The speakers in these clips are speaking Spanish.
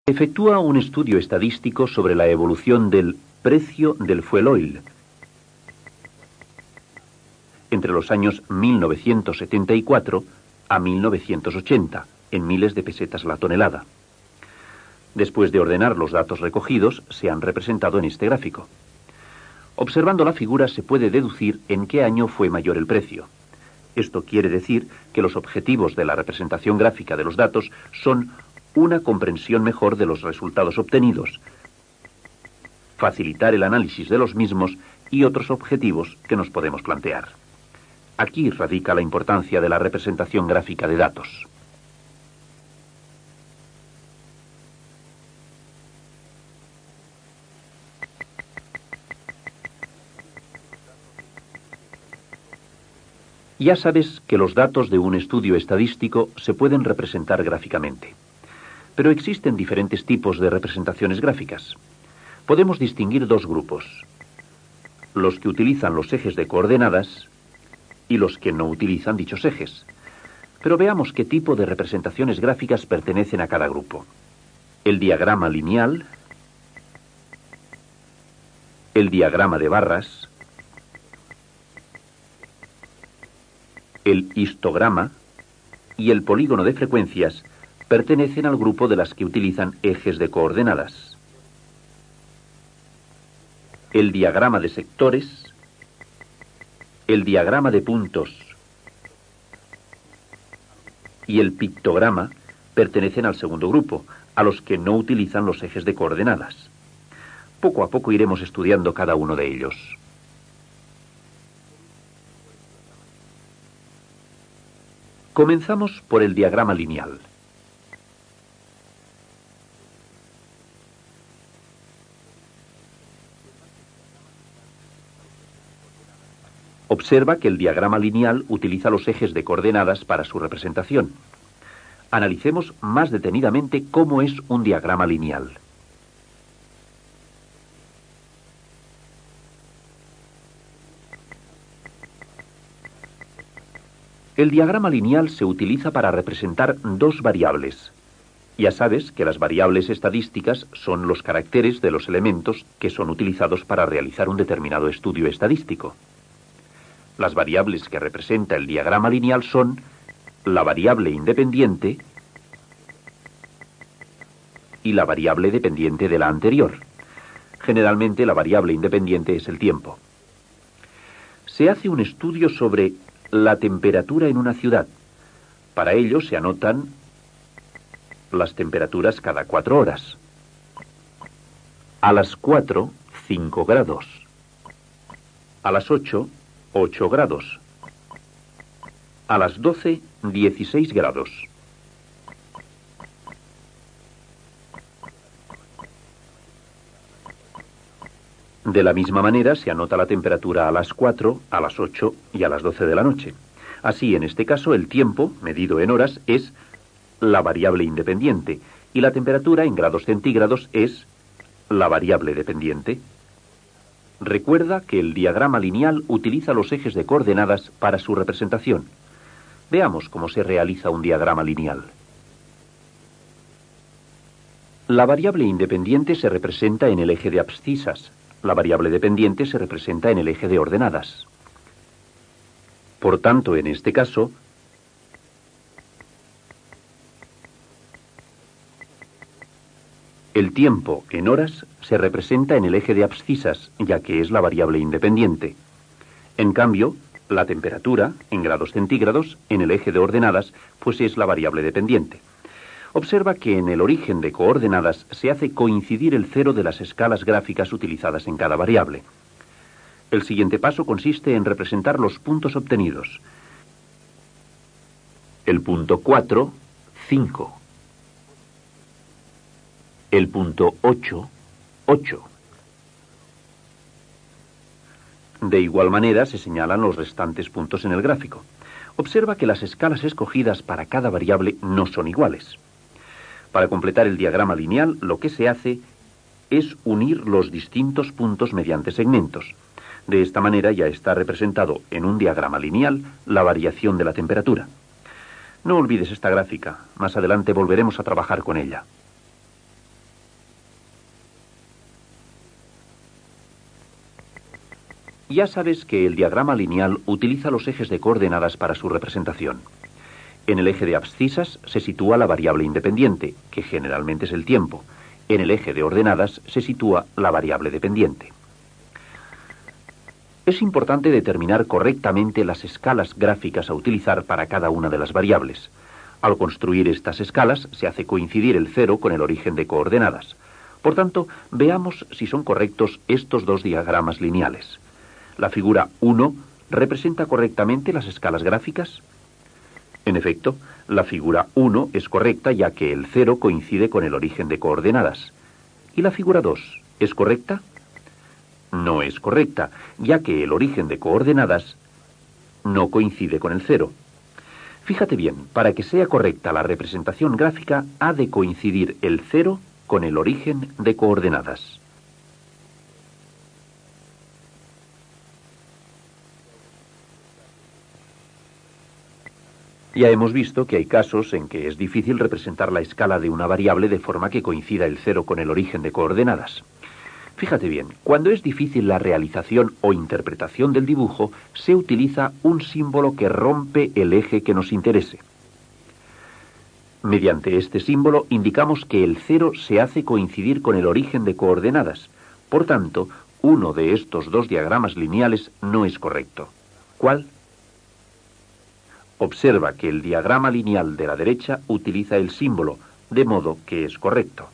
Efectúa un estudio estadístico sobre la evolución del precio del fuel oil entre los años 1974 a 1980, en miles de pesetas la tonelada. Después de ordenar los datos recogidos, se han representado en este gráfico. Observando la figura se puede deducir en qué año fue mayor el precio. Esto quiere decir que los objetivos de la representación gráfica de los datos son una comprensión mejor de los resultados obtenidos, facilitar el análisis de los mismos y otros objetivos que nos podemos plantear. Aquí radica la importancia de la representación gráfica de datos. Ya sabes que los datos de un estudio estadístico se pueden representar gráficamente. Pero existen diferentes tipos de representaciones gráficas. Podemos distinguir dos grupos: los que utilizan los ejes de coordenadas y los que no utilizan dichos ejes. Pero veamos qué tipo de representaciones gráficas pertenecen a cada grupo. El diagrama lineal, el diagrama de barras, el histograma y el polígono de frecuencias pertenecen al grupo de las que utilizan ejes de coordenadas. El diagrama de sectores, el diagrama de puntos y el pictograma pertenecen al segundo grupo, a los que no utilizan los ejes de coordenadas. Poco a poco iremos estudiando cada uno de ellos. Comenzamos por el diagrama lineal. Observa que el diagrama lineal utiliza los ejes de coordenadas para su representación. Analicemos más detenidamente cómo es un diagrama lineal. El diagrama lineal se utiliza para representar dos variables. Ya sabes que las variables estadísticas son los caracteres de los elementos que son utilizados para realizar un determinado estudio estadístico. Las variables que representa el diagrama lineal son la variable independiente y la variable dependiente de la anterior. Generalmente la variable independiente es el tiempo. Se hace un estudio sobre la temperatura en una ciudad. Para ello se anotan las temperaturas cada 4 horas. A las 4, 5 grados. A las 8, 8 grados. A las 12, 16 grados. De la misma manera se anota la temperatura a las 4, a las 8 y a las 12 de la noche. Así, en este caso, el tiempo, medido en horas, es la variable independiente y la temperatura en grados centígrados es la variable dependiente. Recuerda que el diagrama lineal utiliza los ejes de coordenadas para su representación. Veamos cómo se realiza un diagrama lineal. La variable independiente se representa en el eje de abscisas. La variable dependiente se representa en el eje de ordenadas. Por tanto, en este caso, el tiempo en horas se representa en el eje de abscisas, ya que es la variable independiente. En cambio, la temperatura, en grados centígrados, en el eje de ordenadas, pues es la variable dependiente. Observa que en el origen de coordenadas se hace coincidir el cero de las escalas gráficas utilizadas en cada variable. El siguiente paso consiste en representar los puntos obtenidos. El punto 4, 5. El punto 8, 8. De igual manera se señalan los restantes puntos en el gráfico. Observa que las escalas escogidas para cada variable no son iguales. Para completar el diagrama lineal, lo que se hace es unir los distintos puntos mediante segmentos. De esta manera ya está representado en un diagrama lineal la variación de la temperatura. No olvides esta gráfica, más adelante volveremos a trabajar con ella. Ya sabes que el diagrama lineal utiliza los ejes de coordenadas para su representación. En el eje de abscisas se sitúa la variable independiente, que generalmente es el tiempo. En el eje de ordenadas se sitúa la variable dependiente. Es importante determinar correctamente las escalas gráficas a utilizar para cada una de las variables. Al construir estas escalas se hace coincidir el 0 con el origen de coordenadas. Por tanto, veamos si son correctos estos dos diagramas lineales. La figura 1 representa correctamente las escalas gráficas. En efecto, la figura 1 es correcta ya que el 0 coincide con el origen de coordenadas. ¿Y la figura 2 es correcta? No es correcta, ya que el origen de coordenadas no coincide con el 0. Fíjate bien, para que sea correcta la representación gráfica ha de coincidir el 0 con el origen de coordenadas. Ya hemos visto que hay casos en que es difícil representar la escala de una variable de forma que coincida el 0 con el origen de coordenadas. Fíjate bien, cuando es difícil la realización o interpretación del dibujo, se utiliza un símbolo que rompe el eje que nos interese. Mediante este símbolo indicamos que el 0 se hace coincidir con el origen de coordenadas. Por tanto, uno de estos dos diagramas lineales no es correcto. ¿Cuál? Observa que el diagrama lineal de la derecha utiliza el símbolo, de modo que es correcto.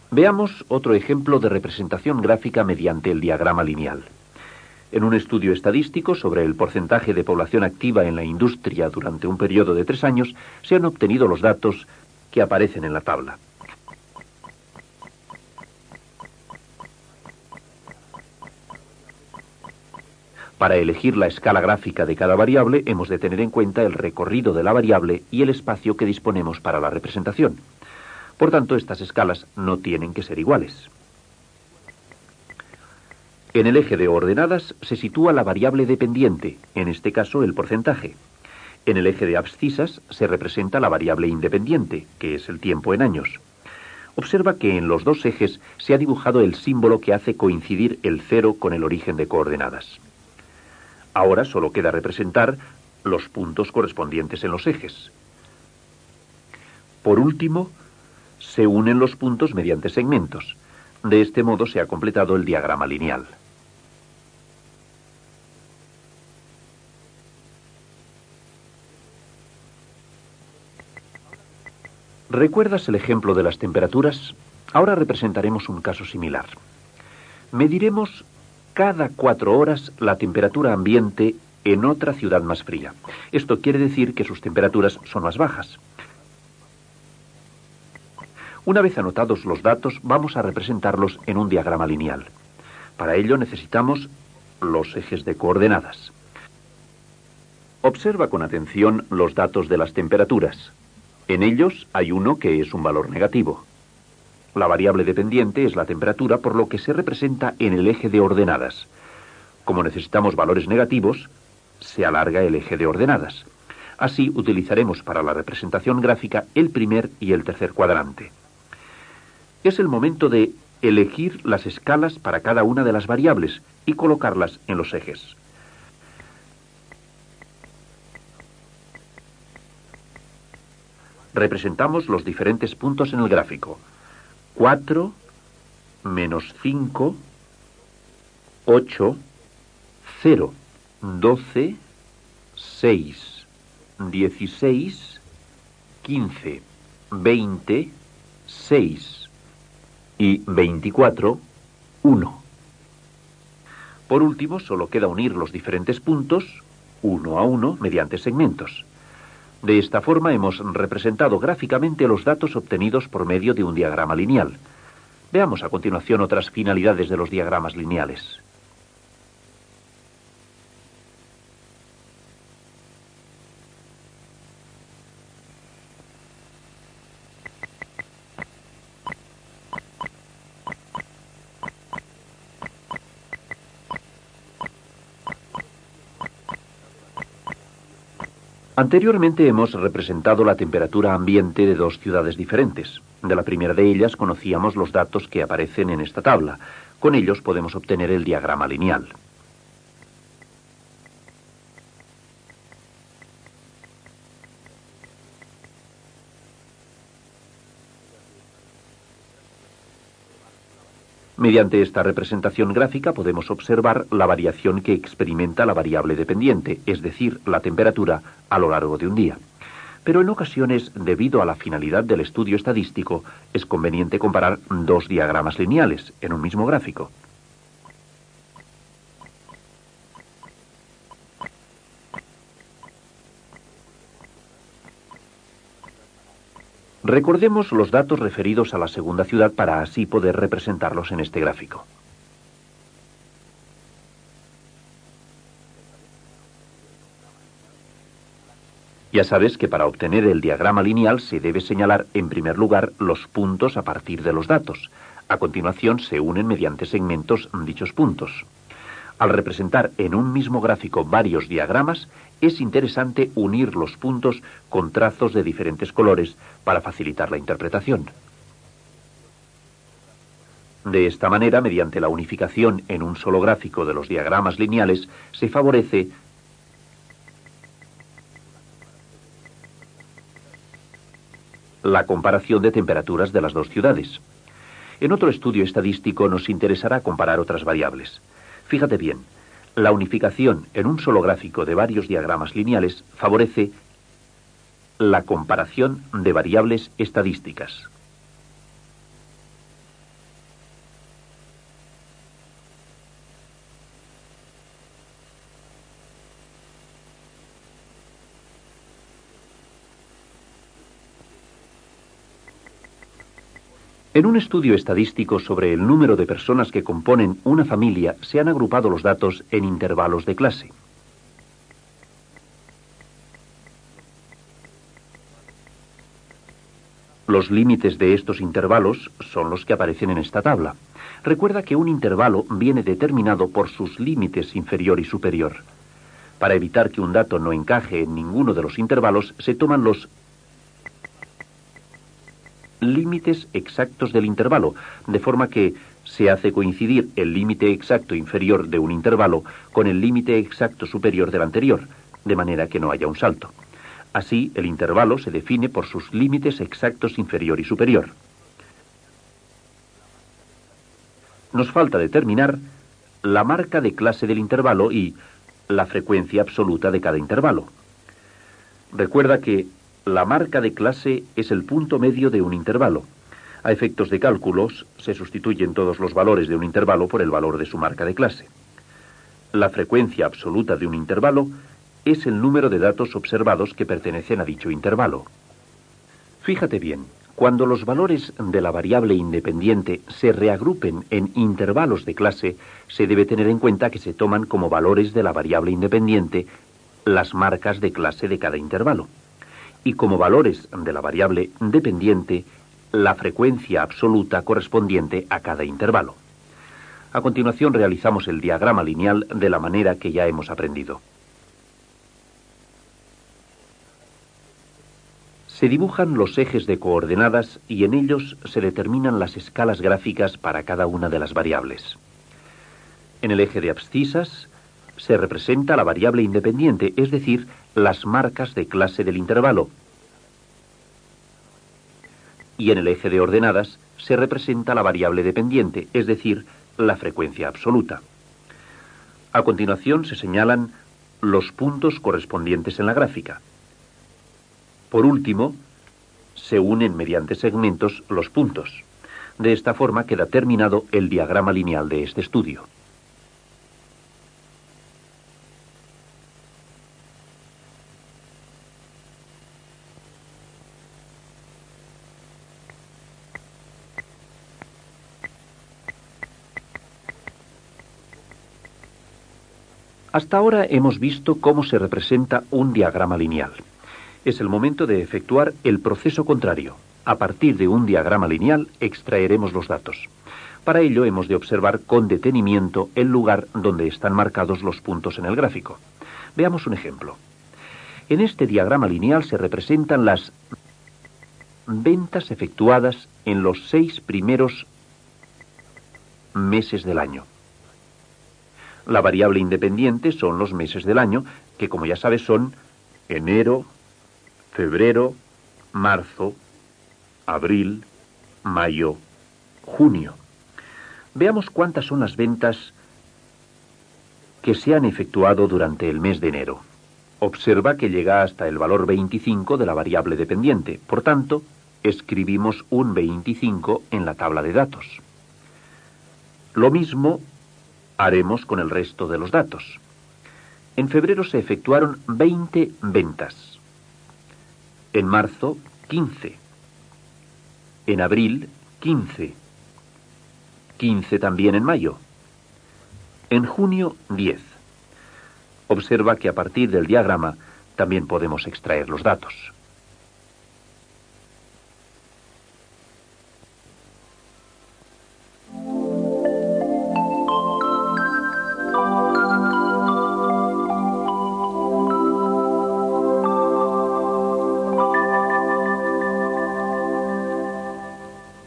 Veamos otro ejemplo de representación gráfica mediante el diagrama lineal. En un estudio estadístico sobre el porcentaje de población activa en la industria durante un periodo de 3 años, se han obtenido los datos que aparecen en la tabla. Para elegir la escala gráfica de cada variable, hemos de tener en cuenta el recorrido de la variable y el espacio que disponemos para la representación. Por tanto, estas escalas no tienen que ser iguales. En el eje de ordenadas se sitúa la variable dependiente, en este caso el porcentaje. En el eje de abscisas se representa la variable independiente, que es el tiempo en años. Observa que en los dos ejes se ha dibujado el símbolo que hace coincidir el 0 con el origen de coordenadas. Ahora solo queda representar los puntos correspondientes en los ejes. Por último, se unen los puntos mediante segmentos. De este modo se ha completado el diagrama lineal. ¿Recuerdas el ejemplo de las temperaturas? Ahora representaremos un caso similar. Mediremos cada 4 horas la temperatura ambiente en otra ciudad más fría. Esto quiere decir que sus temperaturas son más bajas. Una vez anotados los datos, vamos a representarlos en un diagrama lineal. Para ello necesitamos los ejes de coordenadas. Observa con atención los datos de las temperaturas. En ellos hay uno que es un valor negativo. La variable dependiente es la temperatura, por lo que se representa en el eje de ordenadas. Como necesitamos valores negativos, se alarga el eje de ordenadas. Así utilizaremos para la representación gráfica el primer y el tercer cuadrante. Es el momento de elegir las escalas para cada una de las variables y colocarlas en los ejes. Representamos los diferentes puntos en el gráfico. 4, menos 5, 8, 0, 12, 6, 16, 15, 20, 6 y 24, 1. Por último, solo queda unir los diferentes puntos, uno a uno, mediante segmentos. De esta forma hemos representado gráficamente los datos obtenidos por medio de un diagrama lineal. Veamos a continuación otras finalidades de los diagramas lineales. Anteriormente hemos representado la temperatura ambiente de dos ciudades diferentes. De la primera de ellas conocíamos los datos que aparecen en esta tabla. Con ellos podemos obtener el diagrama lineal. Mediante esta representación gráfica podemos observar la variación que experimenta la variable dependiente, es decir, la temperatura, a lo largo de un día. Pero en ocasiones, debido a la finalidad del estudio estadístico, es conveniente comparar dos diagramas lineales en un mismo gráfico. Recordemos los datos referidos a la segunda ciudad para así poder representarlos en este gráfico. Ya sabes que para obtener el diagrama lineal se debe señalar en primer lugar los puntos a partir de los datos. A continuación se unen mediante segmentos dichos puntos. Al representar en un mismo gráfico varios diagramas, es interesante unir los puntos con trazos de diferentes colores para facilitar la interpretación. De esta manera, mediante la unificación en un solo gráfico de los diagramas lineales, se favorece la comparación de temperaturas de las dos ciudades. En otro estudio estadístico nos interesará comparar otras variables. Fíjate bien, la unificación en un solo gráfico de varios diagramas lineales favorece la comparación de variables estadísticas. En un estudio estadístico sobre el número de personas que componen una familia, se han agrupado los datos en intervalos de clase. Los límites de estos intervalos son los que aparecen en esta tabla. Recuerda que un intervalo viene determinado por sus límites inferior y superior. Para evitar que un dato no encaje en ninguno de los intervalos, se toman los límites exactos del intervalo, de forma que se hace coincidir el límite exacto inferior de un intervalo con el límite exacto superior del anterior, de manera que no haya un salto. Así, el intervalo se define por sus límites exactos inferior y superior. Nos falta determinar la marca de clase del intervalo y la frecuencia absoluta de cada intervalo. Recuerda que la marca de clase es el punto medio de un intervalo. A efectos de cálculos, se sustituyen todos los valores de un intervalo por el valor de su marca de clase. La frecuencia absoluta de un intervalo es el número de datos observados que pertenecen a dicho intervalo. Fíjate bien, cuando los valores de la variable independiente se reagrupen en intervalos de clase, se debe tener en cuenta que se toman como valores de la variable independiente las marcas de clase de cada intervalo, y como valores de la variable dependiente, la frecuencia absoluta correspondiente a cada intervalo. A continuación realizamos el diagrama lineal de la manera que ya hemos aprendido. Se dibujan los ejes de coordenadas y en ellos se determinan las escalas gráficas para cada una de las variables. En el eje de abscisas se representa la variable independiente, es decir, las marcas de clase del intervalo. Y en el eje de ordenadas se representa la variable dependiente, es decir, la frecuencia absoluta. A continuación se señalan los puntos correspondientes en la gráfica. Por último, se unen mediante segmentos los puntos. De esta forma queda terminado el diagrama lineal de este estudio. Hasta ahora hemos visto cómo se representa un diagrama lineal. Es el momento de efectuar el proceso contrario. A partir de un diagrama lineal extraeremos los datos. Para ello hemos de observar con detenimiento el lugar donde están marcados los puntos en el gráfico. Veamos un ejemplo. En este diagrama lineal se representan las ventas efectuadas en los 6 primeros meses del año. La variable independiente son los meses del año, que como ya sabes son enero, febrero, marzo, abril, mayo, junio. Veamos cuántas son las ventas que se han efectuado durante el mes de enero. Observa que llega hasta el valor 25 de la variable dependiente. Por tanto, escribimos un 25 en la tabla de datos. Lo mismo haremos con el resto de los datos. En febrero se efectuaron 20 ventas. En marzo, 15. En abril, 15. 15 también en mayo. En junio, 10. Observa que a partir del diagrama también podemos extraer los datos.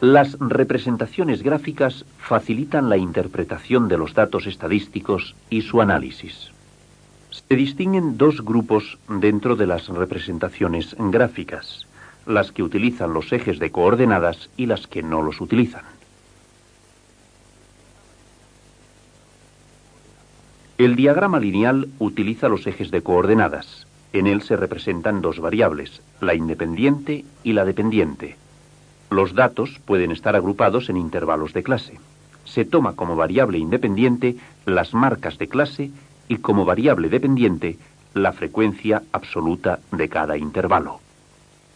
Las representaciones gráficas facilitan la interpretación de los datos estadísticos y su análisis. Se distinguen dos grupos dentro de las representaciones gráficas, las que utilizan los ejes de coordenadas y las que no los utilizan. El diagrama lineal utiliza los ejes de coordenadas. En él se representan dos variables, la independiente y la dependiente. Los datos pueden estar agrupados en intervalos de clase. Se toma como variable independiente las marcas de clase y como variable dependiente la frecuencia absoluta de cada intervalo.